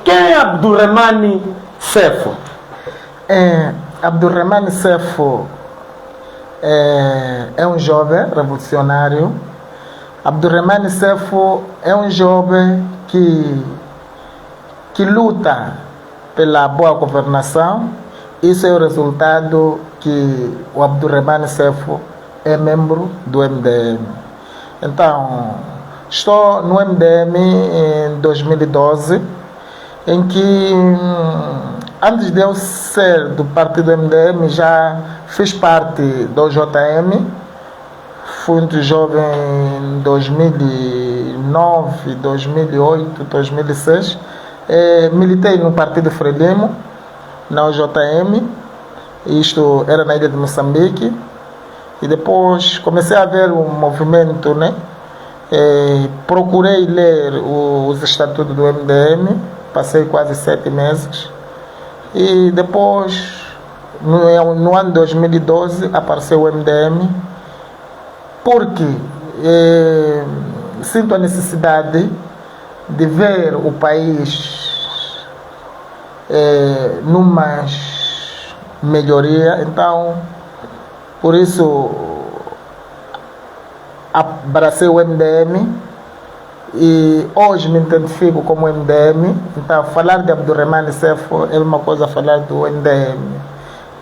Quem é Abdurrahmane Sefo? Abdurrahmane Sefo é um jovem revolucionário. Abdurrahmane Sefo é um jovem que luta pela boa governação. Isso é o resultado que o Abdurrahmane Sefo é membro do MDM. Então, estou no MDM em 2012, em que, antes de eu ser do partido MDM, já fiz parte do JM. Fui muito jovem em 2009, 2008, 2006. Militei no Partido Frelimo, na UJM. Isto era na ilha de Moçambique. E depois comecei a ver o movimento, né? Procurei ler os estatutos do MDM. Passei quase 7 meses. E depois, no ano de 2012, apareceu o MDM. Porque sinto a necessidade de ver o país numa melhoria. Então, por isso, abracei o MDM e hoje me identifico como MDM. Então, falar de Abdurrahmane Sefo é uma coisa, falar do MDM.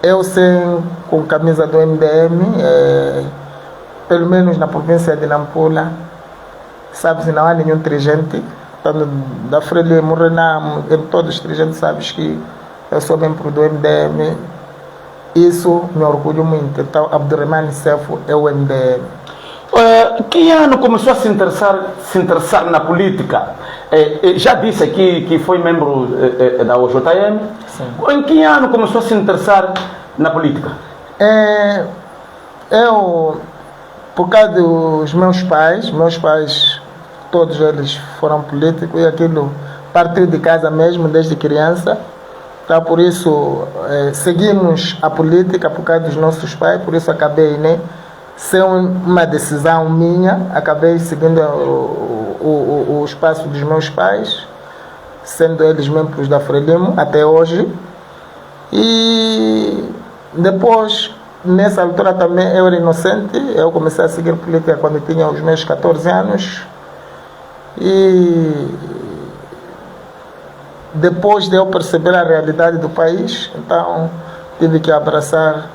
Eu sem com camisa do MDM, pelo menos na província de Nampula, sabe-se, não há nenhum dirigente. Da Frelimo, Renamo, em todos os dirigentes, sabes que eu sou membro do MDM. Isso me orgulho muito. Então, Abdurrahmane Sefo é o MDM. Que ano começou a se interessar na política? Já disse aqui que foi membro da OJM. Sim. Em que ano começou a se interessar na política? Eu, por causa dos meus pais, todos eles foram políticos e aquilo partiu de casa mesmo, desde criança. Então, por isso, seguimos a política por causa dos nossos pais, por isso acabei, né? Sem uma decisão minha, acabei seguindo o espaço dos meus pais, sendo eles membros da Frelimo até hoje. E depois, nessa altura também, eu era inocente. Eu comecei a seguir política quando tinha os meus 14 anos. E depois de eu perceber a realidade do país, então tive que abraçar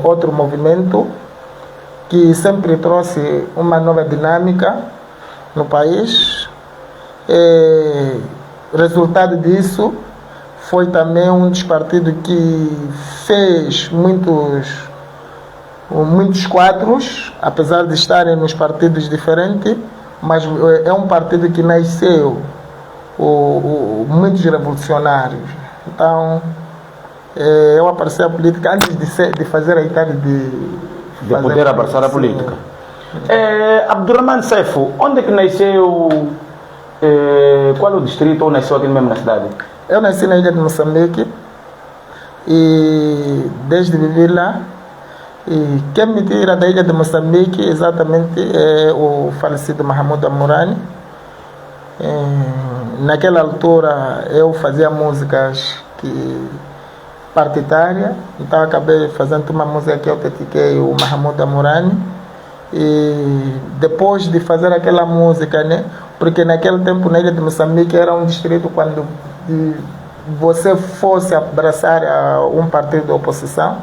outro movimento que sempre trouxe uma nova dinâmica no país. Resultado disso foi também um dos partidos que fez muitos quadros, apesar de estarem nos partidos diferentes, mas é um partido que nasceu muitos revolucionários. Então, eu apareci à política antes de fazer a idade de poder abraçar a política. Abdurrahmane Sefo, onde é que nasceu? Qual é o distrito ou nasceu aqui mesmo na cidade? Eu nasci na ilha de Moçambique e desde vivi lá. E quem me tira da ilha de Moçambique exatamente é o falecido Mahamudu Amurani. Naquela altura eu fazia músicas partidárias, então acabei fazendo uma música que eu dediquei o Mahamudu Amurani. E depois de fazer aquela música, né, porque naquele tempo na ilha de Moçambique era um distrito quando você fosse abraçar um partido de oposição,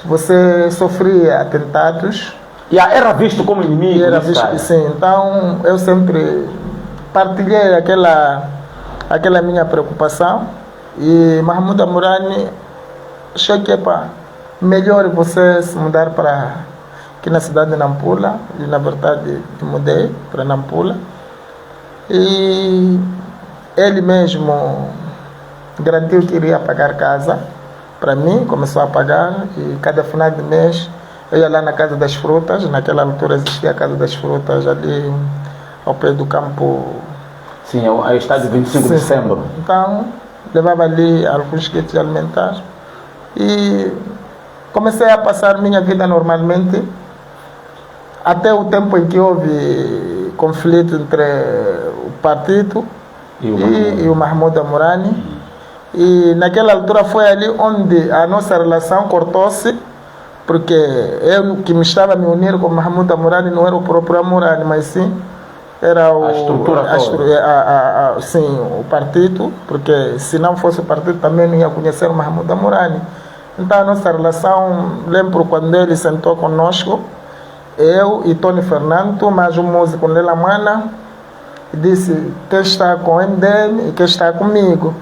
você sofria atentados. Era visto como inimigo. Era visto, sim. Então eu sempre partilhei aquela minha preocupação. E Mahamudu Amurani achei que melhor você se mudar para aqui na cidade de Nampula. E na verdade mudei para Nampula. E ele mesmo garantiu que iria pagar casa para mim, começou a pagar, e cada final de mês eu ia lá na Casa das Frutas. Naquela altura existia a Casa das Frutas ali ao pé do campo. Sim, é o estádio 25 de dezembro. Então, levava ali alguns kits alimentares e comecei a passar minha vida normalmente, até o tempo em que houve conflito entre o partido e o Mahmoud Amurani. E naquela altura foi ali onde a nossa relação cortou-se, porque eu que me estava a me unir com o Mahmoud Amurani não era o próprio Amurani, mas sim era a estrutura toda. Sim, o partido, porque se não fosse o partido também não ia conhecer o Mahmoud Amurani. Então a nossa relação, lembro quando ele sentou conosco, eu e Tony Fernando, mais um músico Lela Mana, e disse: quem está com o MDM e quem está comigo.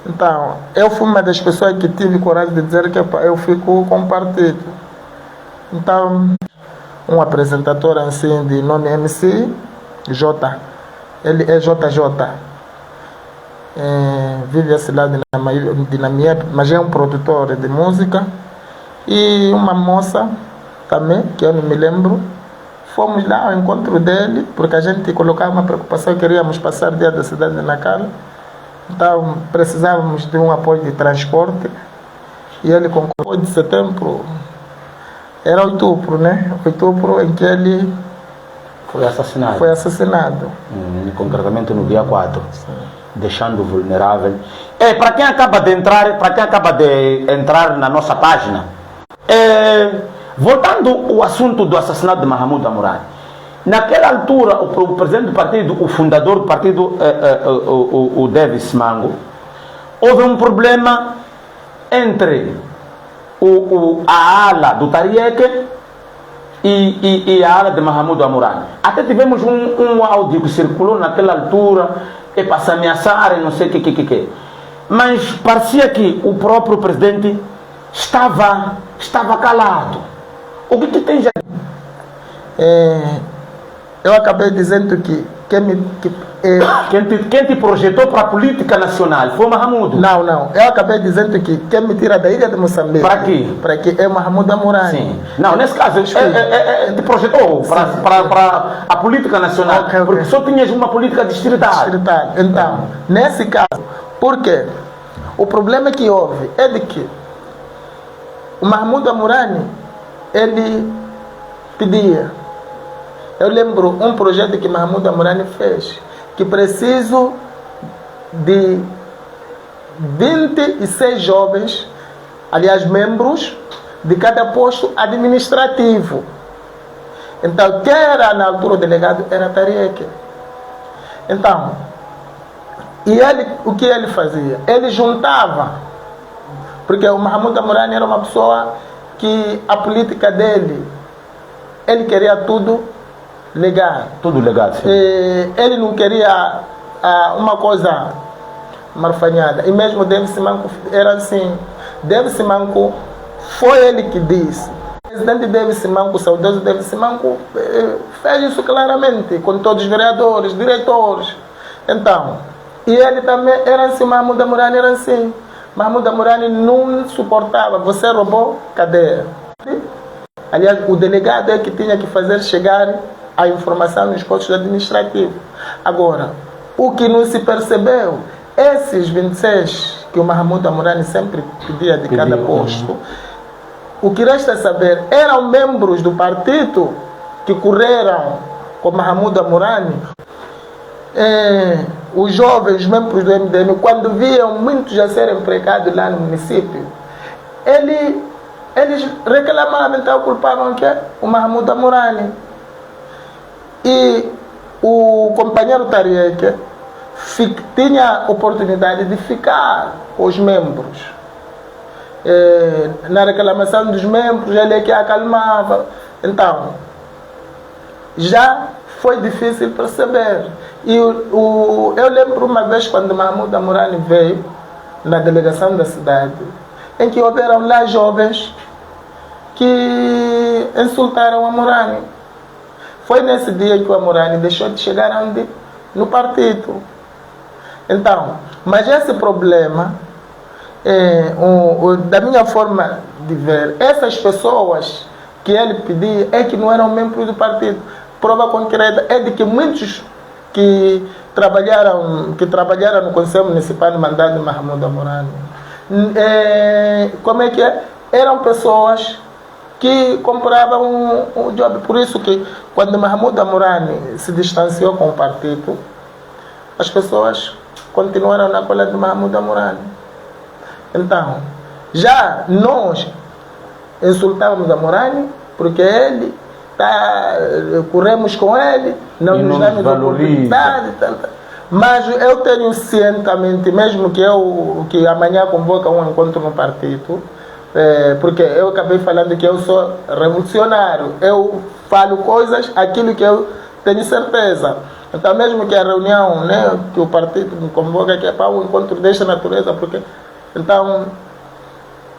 Então, eu fui uma das pessoas que tive coragem de dizer que eu fico com o partido. Então, um apresentador assim de nome MC, J, ele é JJ. Vive a cidade na minha, mas é um produtor de música. E uma moça também, que eu não me lembro, fomos lá ao encontro dele, porque a gente colocava uma preocupação, queríamos passar o dia da cidade de Nacala. Então precisávamos de um apoio de transporte. E ele concordou. De setembro, era outubro, né? Outubro em que ele foi assassinado. Concretamente no dia 4. Sim. Deixando vulnerável. Para quem acaba de entrar na nossa página, voltando ao assunto do assassinato de Mahmoud Amurani. Naquela altura, o presidente do partido, o fundador do partido, o Davis Mango, houve um problema entre a ala do Tarieke e a ala de Mahmoud Amurani. Até tivemos um áudio que circulou naquela altura, para se ameaçar, não sei o que. Mas parecia que o próprio presidente estava calado. O que tem já? Eu acabei dizendo que quem te projetou para a política nacional foi Mahmoud? Não. Eu acabei dizendo que quem me tira da ilha de Moçambique. Para quê? Para que é Mahmoud Amurani. Sim. Não, nesse caso, te projetou para a política nacional. Okay. Porque só tinhas uma política distrital. Então, nesse caso, porque o problema que houve é de que o Mahmoud Amurani, ele pedia. Eu lembro um projeto que Mahmoud Amurani fez, que preciso de 26 jovens, aliás, membros de cada posto administrativo. Então, quem era na altura o delegado era Tarieke. Então, e ele, o que ele fazia? Ele juntava, porque o Mahmoud Amurani era uma pessoa que a política dele, ele queria tudo legal. Tudo legal, sim. Ele não queria uma coisa marfanhada. E mesmo Davis Manco era assim. Davis Manco foi ele que disse. O presidente Davis Manco, o saudoso Davis Manco, fez isso claramente, com todos os vereadores, diretores. Então, e ele também era assim, Mahmoud Amurani era assim. Mahmoud Amurani não suportava. Você roubou, cadeia. Aliás, o delegado é que tinha que fazer chegar a informação nos postos administrativos. Agora, o que não se percebeu, esses 26 que o Mahmoud Amurani sempre pedia de cada posto, o que resta saber, eram membros do partido que correram com Mahmoud Amurani. Os jovens membros do MDM, quando viam muitos a serem empregados lá no município, eles reclamavam, então culpavam que o Mahmoud Amurani. E o companheiro Tarieke tinha oportunidade de ficar com os membros. Na reclamação dos membros, ele é que acalmava. Então, já foi difícil perceber. E eu lembro uma vez quando Mahmoud Amurani veio na delegação da cidade, em que houveram lá jovens que insultaram Amurani. Foi nesse dia que o Amurani deixou de chegar onde? No partido. Então, mas esse problema, da minha forma de ver, essas pessoas que ele pedia é que não eram membros do partido. Prova concreta é de que muitos que trabalharam no Conselho Municipal de Mandado de Mahmoud Amurani, como é que é? Eram pessoas que compravam um job. Por isso que quando Mahmoud Amurani se distanciou com o partido, as pessoas continuaram na cola de Mahamudu Amurani. Então, já nós insultávamos Amurani porque ele corremos com ele, não nos damos oportunidade. Mas eu tenho cientemente, mesmo que amanhã convoca um encontro no partido, porque eu acabei falando que eu sou revolucionário, eu falo coisas, aquilo que eu tenho certeza. Então, mesmo que a reunião, né, que o partido me convoca, que é para um encontro desta natureza, porque então,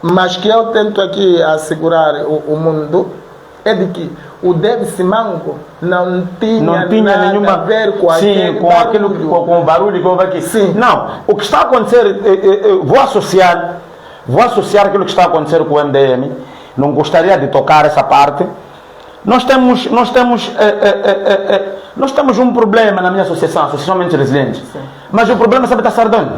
mas que eu tento aqui assegurar o mundo é de que o Davis Mango não tinha nada nenhuma a ver com com o barulho que houve aqui. Sim. Não, o que está a acontecer, vou associar aquilo que está a acontecer com o MDM, não gostaria de tocar essa parte. Nós temos um problema na minha Associação Mentes Resilientes. Sim. Mas o problema, sabe, está a ser de onde?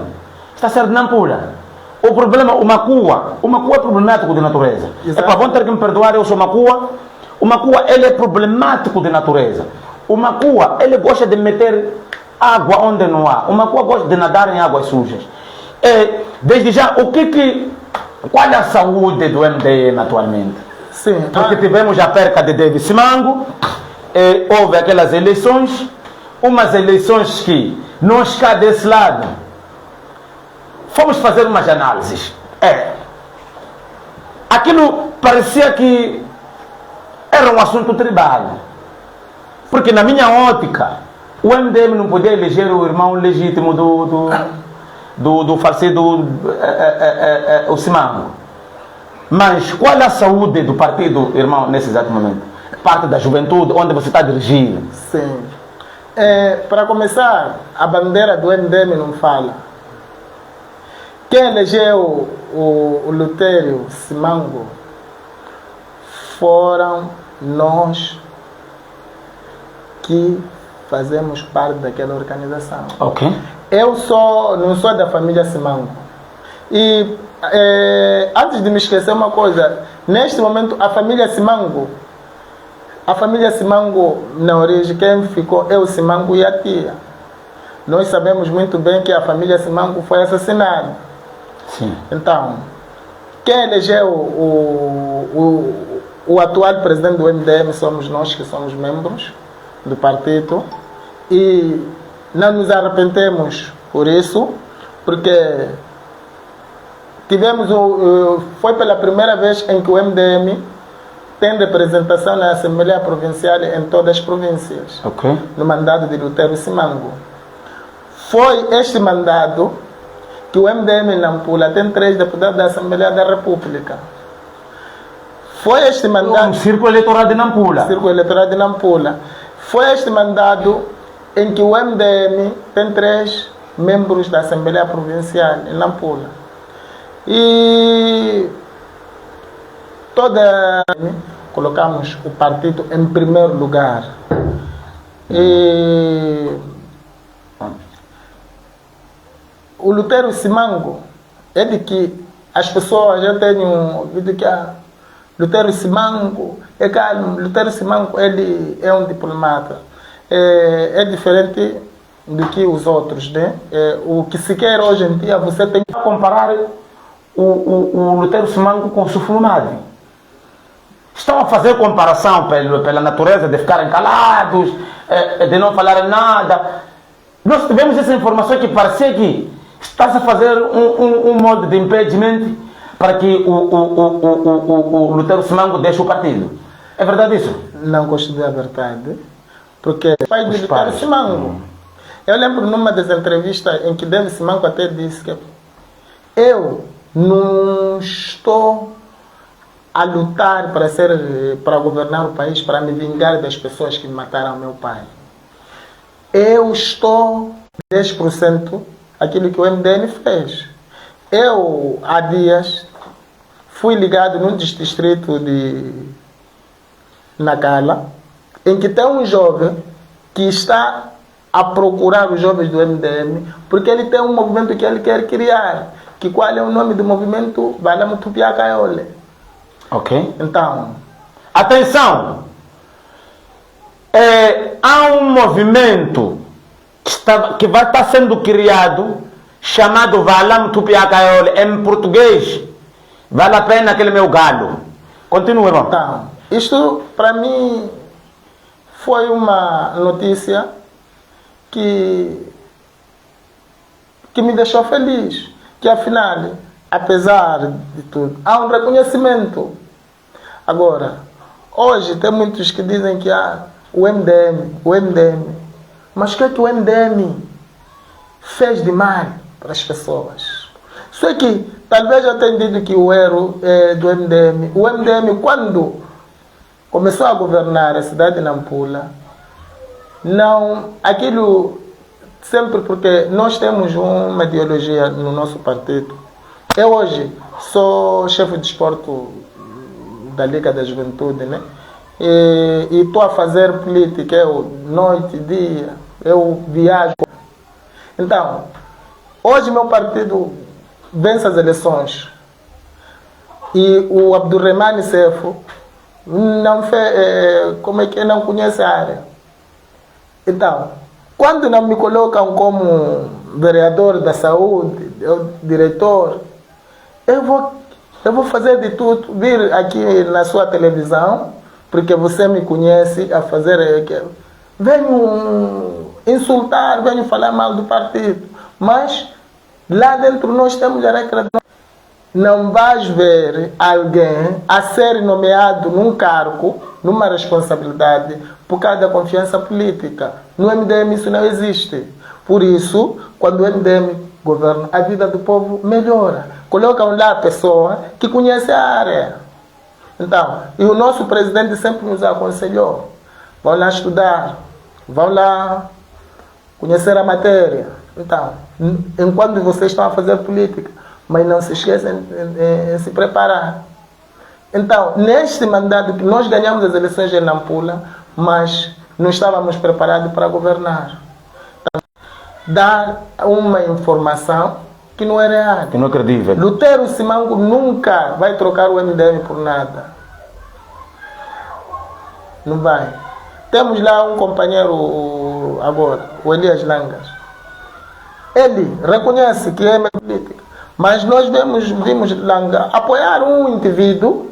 Está a ser de Nampula. O problema, o Macua é problemático de natureza. Vão ter que me perdoar, eu sou Macua. O Macua, ele é problemático de natureza. O Macua, ele gosta de meter água onde não há. O Macua gosta de nadar em águas sujas. Desde já, qual é a saúde do MDM atualmente? Sim. Porque tivemos a perca de Davis Mango, houve aquelas eleições, umas eleições que nós cá desse lado fomos fazer umas análises. Aquilo parecia que era um assunto tribal. Porque na minha ótica, o MDM não podia eleger o irmão legítimo do falecido o Simango. Mas qual é a saúde do partido, irmão, nesse exato momento? Parte da juventude, onde você está dirigindo? Sim. Para começar, a bandeira do MDM não fala. Quem elegeu o Lutério Simango foram nós que fazemos parte daquela organização. Ok. Eu não sou da família Simango. E antes de me esquecer uma coisa, neste momento a família Simango na origem, quem ficou é o Simango e a tia. Nós sabemos muito bem que a família Simango foi assassinada. Sim. Então, quem elegeu o atual presidente do MDM somos nós, que somos membros do partido, e não nos arrependemos por isso, porque foi pela primeira vez em que o MDM tem representação na Assembleia Provincial em todas as províncias, okay, no mandato de Lutério Simango. Foi este mandato que o MDM em Nampula tem 3 deputados da Assembleia da República. Foi este mandato... O Círculo Eleitoral de Nampula. Círculo Eleitoral de Nampula. Foi este mandato em que o MDM tem 3 membros da Assembleia Provincial em Nampula. E colocamos o partido em primeiro lugar. E o Lutério Simango é de que as pessoas, eu tenho ouvido que Lutério Simango é calmo. Lutério Simango, ele é um diplomata. É diferente do que os outros, né? O que se quer hoje em dia, você tem que comparar o Lutério Simango com o Sufumadi. Estão a fazer comparação pela natureza de ficarem calados, de não falarem nada. Nós tivemos essa informação que parecia que está-se a fazer um modo de impedimento para que o Lutério Simango deixe o partido. É verdade isso? Não gosto da verdade, porque o pai do Lutério Simango. Eu lembro numa das entrevistas em que Davis Simango até disse que eu não estou a lutar para governar o país, para me vingar das pessoas que mataram meu pai. Eu estou 10% aquilo que o MDM fez. Eu, há dias, fui ligado num distrito de Nacala, em que tem um jovem que está a procurar os jovens do MDM, porque ele tem um movimento que ele quer criar, que qual é o nome do movimento? Balamu Tupiacaiole. Ok. Então, atenção! Há um movimento que vai estar sendo criado, chamado Valam Tupiacaiole, em português. Vale a pena aquele meu galo. Continua, irmão. Então, isto para mim foi uma notícia que me deixou feliz. Que afinal, apesar de tudo, há um reconhecimento. Agora, hoje tem muitos que dizem que há o MDM. Mas o que o MDM fez de mal para as pessoas? Só que talvez eu tenha dito que o erro é do MDM. O MDM, quando começou a governar a cidade de Nampula, não, aquilo sempre porque nós temos uma ideologia no nosso partido. Eu hoje sou chefe de desporto da Liga da Juventude, né? E estou a fazer política, eu noite, dia, eu viajo. Então, hoje meu partido vence as eleições e o Abdurrahman Sefo não fez, como é que não conhece a área. Então, quando não me colocam como vereador da saúde, diretor, eu vou fazer de tudo, vir aqui na sua televisão, porque você me conhece a fazer. Venho insultar, venho falar mal do partido, mas lá dentro nós temos a regra. Não vais ver alguém a ser nomeado num cargo, numa responsabilidade, por causa da confiança política. No MDM isso não existe. Por isso, quando o MDM governa, a vida do povo melhora. Colocam lá a pessoa que conhece a área. Então, e o nosso presidente sempre nos aconselhou: vão lá estudar, vão lá conhecer a matéria. Então, enquanto vocês estão a fazer política, mas não se esqueçam de se preparar. Então, neste mandato que nós ganhamos as eleições em Nampula, mas não estávamos preparados para governar. Então, dar uma informação que não é real. Que não é credível. Lutero Simango nunca vai trocar o MDM por nada. Não vai. Temos lá um companheiro agora, o Elias Langas. Ele reconhece que é política, mas nós vimos Langa apoiar um indivíduo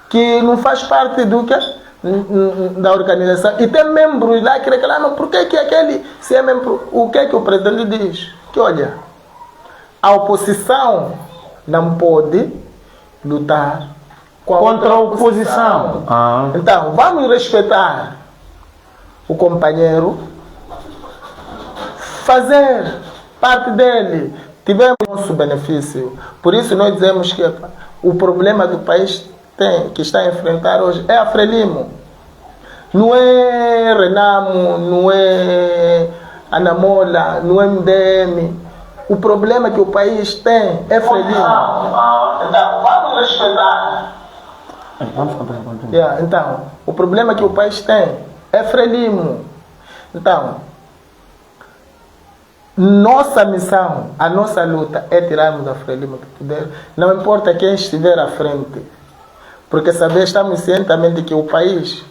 que não faz parte da organização e tem membros lá que reclamam por que aquele se é membro. O que o presidente diz? Que olha, a oposição não pode lutar contra a oposição. Então, vamos respeitar o companheiro, fazer parte dele. Tivemos nosso benefício. Por isso nós dizemos que o problema do país que está a enfrentar hoje é a Frelimo. Não é Renamo, não é Anamola, não é MDM. O problema que o país tem é Frelimo. Então, vamos respeitar. Então, o problema que o país tem é Frelimo. Então, nossa missão, a nossa luta é tirarmos a Frelimo do poder. Não importa quem estiver à frente. Porque estamos cientemente que o país,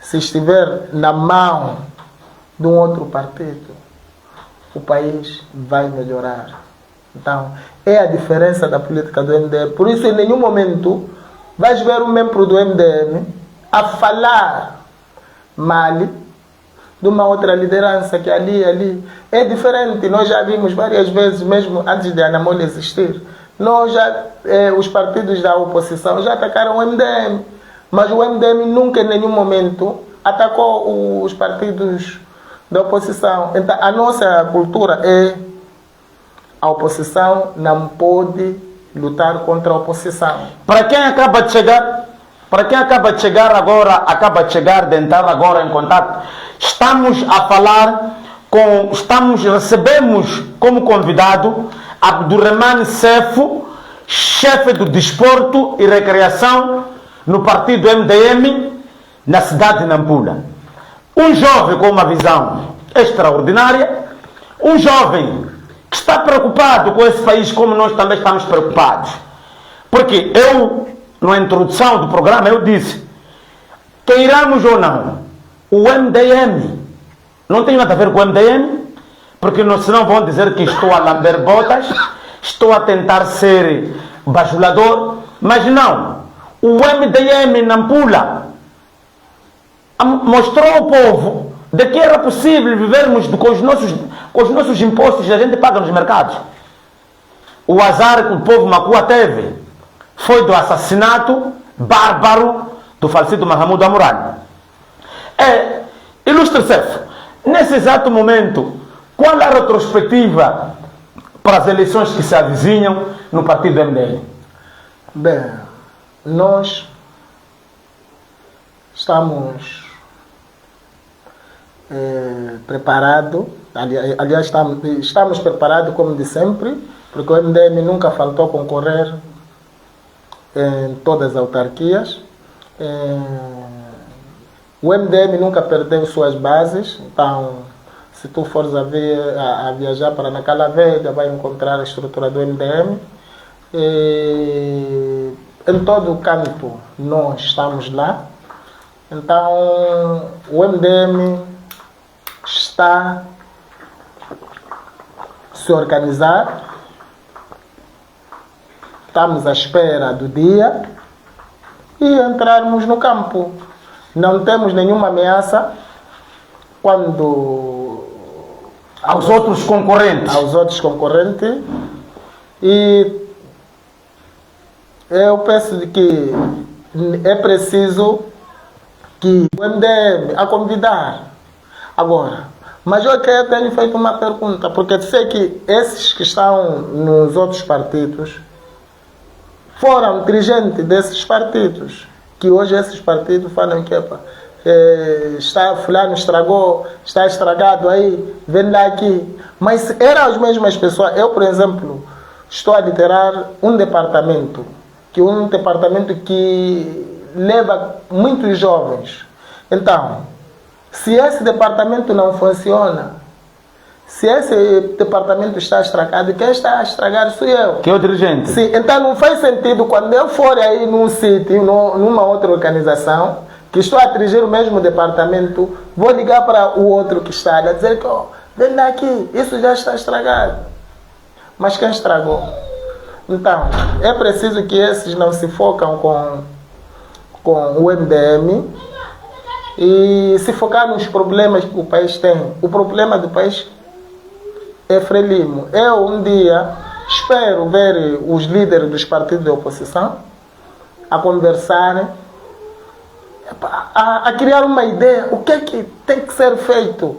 se estiver na mão de um outro partido, o país vai melhorar. Então, é a diferença da política do MDM. Por isso, em nenhum momento, vais ver um membro do MDM a falar mal de uma outra liderança que ali é diferente. Nós já vimos várias vezes, mesmo antes de a Anamola existir, os partidos da oposição já atacaram o MDM, mas o MDM nunca em nenhum momento atacou os partidos da oposição. Então, a nossa cultura é: a oposição não pode lutar contra a oposição. Para quem acaba de chegar agora, de entrar agora em contato, recebemos como convidado Abdurrahman Sefo, chefe do desporto e recreação no partido MDM na cidade de Nampula. Um jovem com uma visão extraordinária, um jovem que está preocupado com esse país como nós também estamos preocupados. Porque na introdução do programa, eu disse, queiramos ou não, o MDM Não tenho nada a ver com o MDM, porque senão vão dizer que estou a lamber botas, estou a tentar ser bajulador, mas não. O MDM Nampula mostrou ao povo de que era possível vivermos com os nossos impostos que a gente paga nos mercados. O azar que o povo Macua teve foi do assassinato bárbaro do falecido Mahamudu Amurani. Ilustre Cefo, nesse exato momento, qual a retrospectiva para as eleições que se avizinham no partido MDM? Bem, nós estamos preparados, aliás, estamos preparados como de sempre, porque o MDM nunca faltou concorrer em todas as autarquias. O MDM nunca perdeu suas bases, então, se tu fores a viajar para Nacala Velha, vai encontrar a estrutura do MDM. Em todo o campo, nós estamos lá. Então, o MDM está se organizar. Estamos à espera do dia e entrarmos no campo. Não temos nenhuma ameaça quando aos outros concorrentes. E eu penso que é preciso que o MDM a convidar. Agora, mas eu tenho feito uma pergunta, porque sei que esses que estão nos outros partidos foram dirigentes desses partidos, que hoje esses partidos falam que fulano estragou, está estragado aí, vem lá aqui. Mas eram as mesmas pessoas. Eu, por exemplo, estou a liderar um departamento que leva muitos jovens. Então, se esse departamento não funciona, se esse departamento está estragado, quem está a estragar sou eu. Que é o dirigente. Sim, então não faz sentido quando eu for aí num sítio, numa outra organização, que estou a dirigir o mesmo departamento, vou ligar para o outro que está a dizer que vem daqui, isso já está estragado. Mas quem estragou? Então, é preciso que esses não se focam com o MDM e se focar nos problemas que o país tem. O problema do país é Frelimo. Eu um dia espero ver os líderes dos partidos de oposição a conversarem, a criar uma ideia, o que é que tem que ser feito.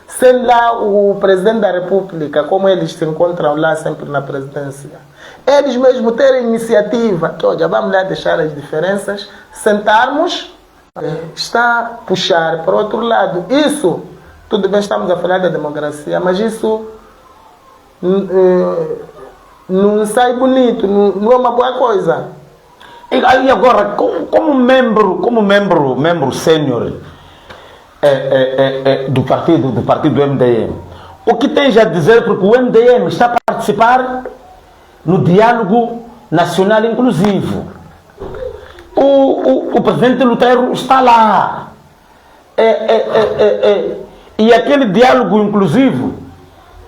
Sendo lá o presidente da República, como eles se encontram lá sempre na presidência, eles mesmos terem iniciativa, que olha, vamos lá deixar as diferenças, sentarmos, está a puxar para o outro lado. Isso, tudo bem, estamos a falar da democracia, mas isso não sai bonito, não é uma boa coisa. E agora, como membro sênior do partido MDM, o que tens a dizer, porque o MDM está a participar no diálogo nacional inclusivo. O presidente Lutero está lá. E aquele diálogo inclusivo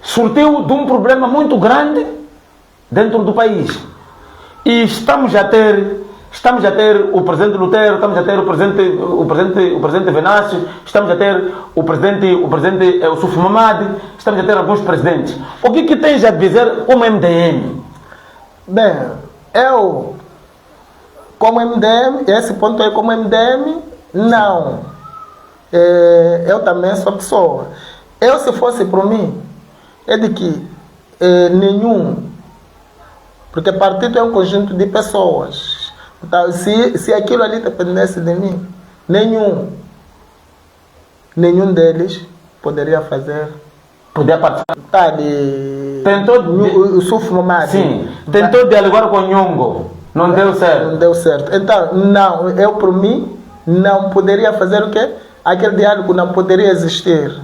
surtiu de um problema muito grande dentro do país. E estamos a ter o presidente Lutero, estamos a ter o presidente Venâncio, estamos a ter o presidente Sufo Mamadi, estamos a ter alguns presidentes. O que tens a dizer como MDM? Bem, eu como MDM, esse ponto é como MDM, não. Eu também sou pessoa. Eu, se fosse por mim, é de que nenhum, porque partido é um conjunto de pessoas. Então, se aquilo ali dependesse de mim, nenhum deles poderia fazer. Poderia participar. Tentou o Sufo Mamadi. Sim, tentou dialogar com o Nhongo. Não deu certo. Não deu certo. Então, não, eu por mim não poderia fazer o quê? Aquele diálogo não poderia existir.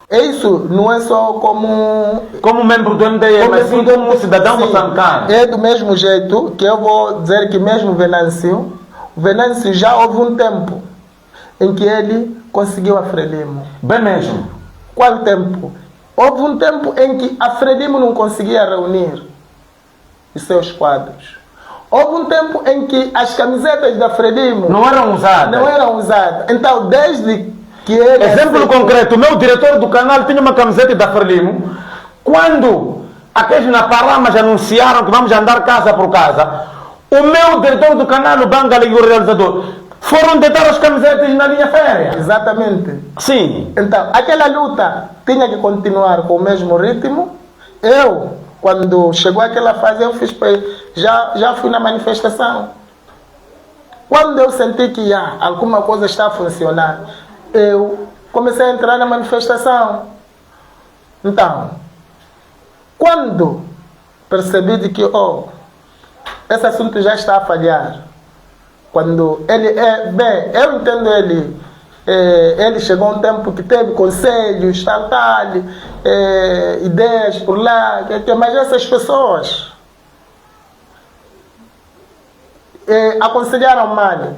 Isso não é só como membro do MDM, mas sim como um cidadão moçambicano. É do mesmo jeito que eu vou dizer que mesmo o Venâncio já houve um tempo em que ele conseguiu a Frelimo. Bem mesmo. Qual tempo? Houve um tempo em que a Frelimo não conseguia reunir os seus quadros. Houve um tempo em que as camisetas da Frelimo não eram usadas. Então, desde que ele... Exemplo concreto, o meu diretor do canal tinha uma camiseta da Frelimo. Quando aqueles na Paramas anunciaram que vamos andar casa por casa, o meu diretor do canal, o Bangali e o realizador, foram deitar as camisetas na linha férrea. Exatamente. Sim. Então, aquela luta tinha que continuar com o mesmo ritmo. Eu, quando chegou aquela fase, eu fiz, já fui na manifestação. Quando eu senti que alguma coisa está a funcionar, eu comecei a entrar na manifestação. Então, quando percebi de que esse assunto já está a falhar, quando ele eu entendo ele chegou a um tempo que teve conselhos, tal, ideias por lá, mas essas pessoas aconselharam mal,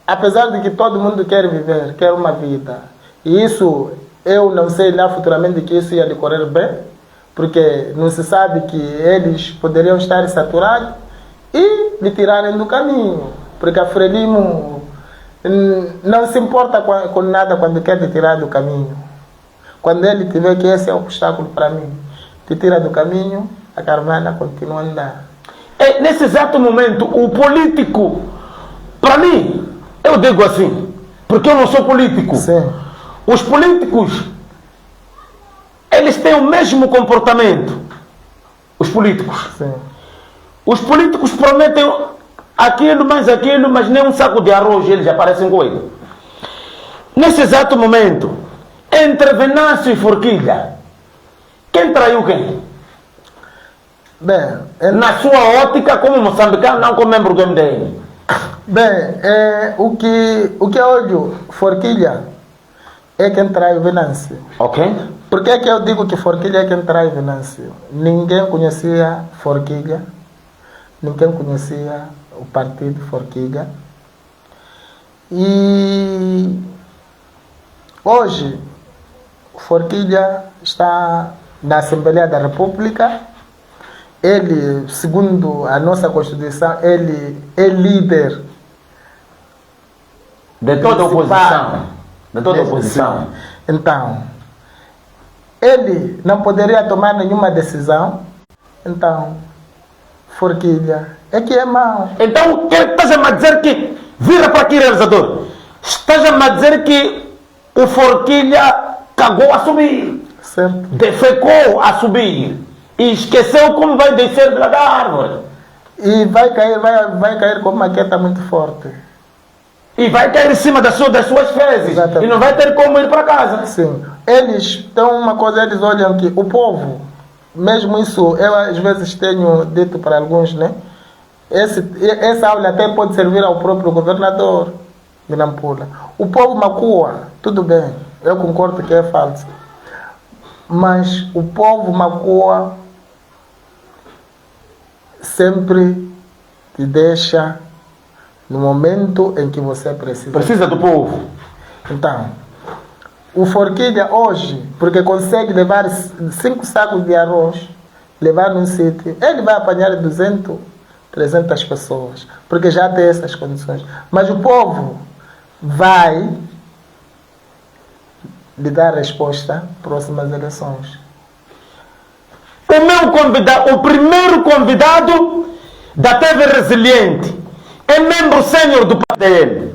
apesar de que todo mundo quer viver, quer uma vida, e isso eu não sei lá futuramente que isso ia decorrer bem, porque não se sabe que eles poderiam estar saturados e lhe tirarem do caminho, porque a Frelimo não se importa com nada quando quer te tirar do caminho. Quando ele tiver que esse é um obstáculo para mim, te tira do caminho, a caravana continua a andar. Nesse exato momento, o político, para mim, eu digo assim, porque eu não sou político. Sim. Os políticos, eles têm o mesmo comportamento. Os políticos. Sim. Os políticos prometem aquilo, mas nem um saco de arroz eles aparecem com ele. Nesse exato momento, entre Venâncio e Forquilha, quem traiu quem? Bem, na sua ótica como moçambicano, não como membro do MDM. Bem, o que eu olho, Forquilha é quem trai o Venâncio. Ok. Por que é que eu digo que Forquilha é quem trai o Venâncio? Ninguém conhecia Forquilha, ninguém conhecia o partido Forquilha. E hoje, Forquilha está na Assembleia da República. Ele, segundo a nossa Constituição, ele é líder de toda a oposição. De toda a oposição. Então, ele não poderia tomar nenhuma decisão. Então, Forquilha é que é mau. Então, estás-me a dizer que, vira para aqui, realizador, estás-me a dizer que o Forquilha cagou a subir, Certo. defecou a subir e esqueceu como vai descer da árvore. E vai cair com uma queda muito forte. E vai cair em cima das suas fezes. Exatamente. E não vai ter como ir para casa. Sim. Eles têm uma coisa, eles olham que o povo, mesmo isso, eu às vezes tenho dito para alguns, né? Essa aula até pode servir ao próprio governador de Nampula. O povo macua, tudo bem, eu concordo que é falso. Mas o povo macua sempre te deixa no momento em que você precisa. Precisa do povo. Então, o Forquilha hoje, porque consegue levar 5 sacos de arroz, levar num sítio, ele vai apanhar 200, 300 pessoas, porque já tem essas condições. Mas o povo vai lhe dar resposta próximas eleições. O primeiro convidado da TV Resiliente é membro sênior do PDL.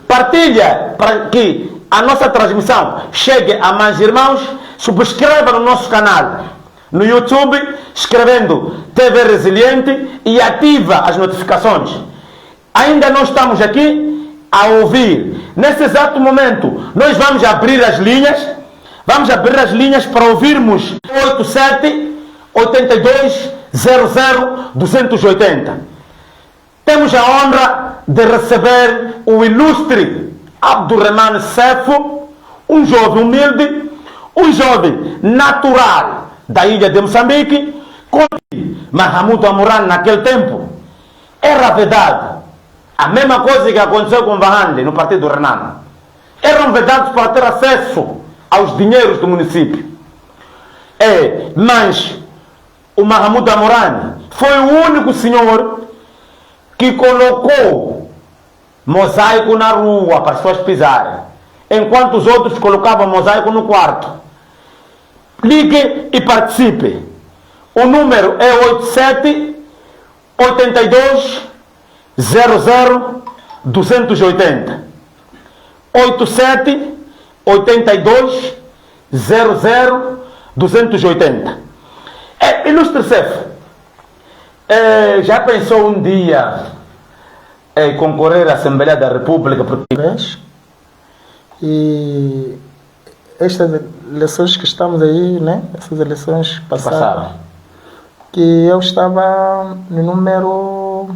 Partilha para que a nossa transmissão chegue a mais irmãos. Subscreva no nosso canal no YouTube, escrevendo TV Resiliente e ativa as notificações. Ainda não estamos aqui a ouvir. Nesse exato momento, nós vamos abrir as linhas. Vamos abrir as linhas para ouvirmos 87-82-00-280. Temos a honra de receber o ilustre Abdurrahman Sefo, um jovem humilde, um jovem natural da ilha de Moçambique, com Mahamudu Amoran naquele tempo. Era vedado. A mesma coisa que aconteceu com Vahande no partido Renamo. Eram vedados para ter acesso aos dinheiros do município. Mas o Mahamudu Amurani foi o único senhor que colocou mosaico na rua para as pessoas pisarem, enquanto os outros colocavam mosaico no quarto. Ligue e participe. O número é 87 82 00 280. 87 82 00 280. Ilustre chefe, já pensou um dia concorrer à Assembleia da República? E estas eleições que estamos aí, né? Essas eleições passadas, que eu estava no número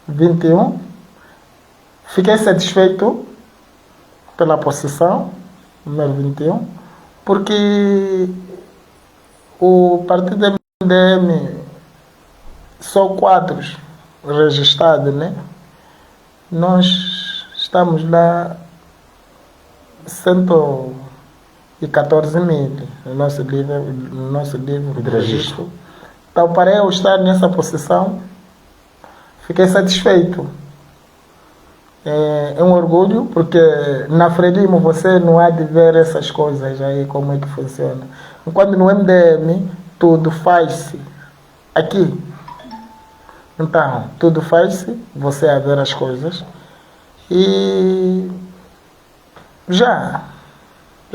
21, fiquei satisfeito pela posição, número 21, porque o partido MDM, só 4 registrados, né? Nós estamos lá 114 mil no nosso livro de registro. Então, para eu estar nessa posição, fiquei satisfeito. É um orgulho, porque na Frelimo você não há de ver essas coisas aí, como é que funciona. Enquanto no MDM tudo faz-se aqui. Então, tudo faz-se, você a ver as coisas. E já